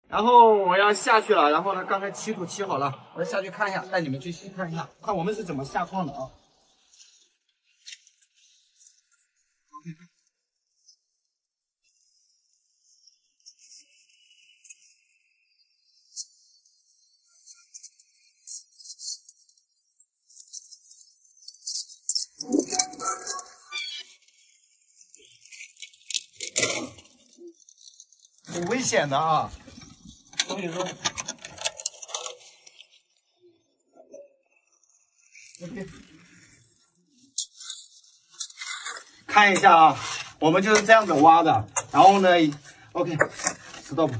然后我要下去了，然后呢，刚才漆土漆好了，我要下去看一下，带你们去看一下，看我们是怎么下矿的啊。很危险的啊，所以说。OK， 看一下啊，我们就是这样子挖的，然后呢 ，OK，stop，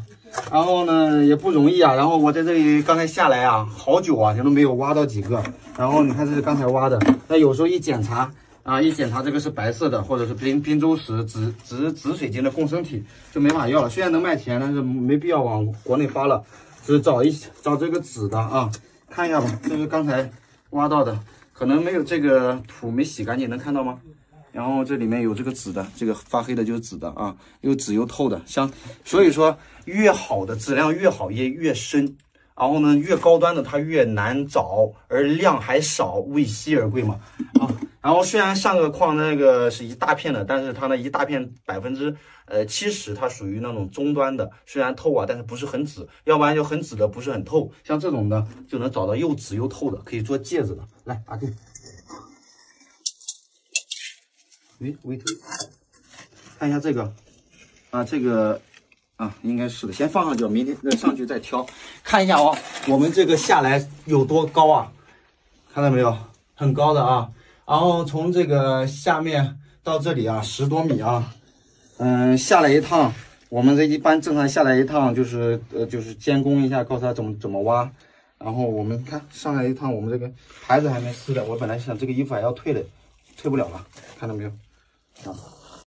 然后呢也不容易啊，然后我在这里刚才下来啊，好久啊，都没有挖到几个，然后你看这是刚才挖的，那有时候一检查啊，这个是白色的，或者是滨州石紫水晶的共生体，就没法要了。虽然能卖钱，但是没必要往国内发了，只是找这个紫的啊，看一下吧，这是刚才挖到的，可能没有这个土没洗干净，能看到吗？然后这里面有这个紫的，这个发黑的就是紫的啊，又紫又透的，所以说越好的质量越好，也越深。然后呢，越高端的它越难找，而量还少，物以稀而贵嘛。啊，然后虽然上个矿那个是一大片的，但是它那一大片70%它属于那种中端的，虽然透啊，但是不是很紫，要不然就很紫的不是很透，像这种的就能找到又紫又透的，可以做戒指的。来，阿弟，微推，看一下这个，啊，这个。啊，应该是的，先放上去，明天上去再挑。看一下哦，我们这个下来有多高啊？看到没有？很高的啊。然后从这个下面到这里啊，10多米啊。下来一趟，我们这一般正常下来一趟就是监工一下，告诉他怎么挖。然后我们看上来一趟，我们这个牌子还没撕的，我本来想这个衣服还要退的，退不了了，看到没有？啊。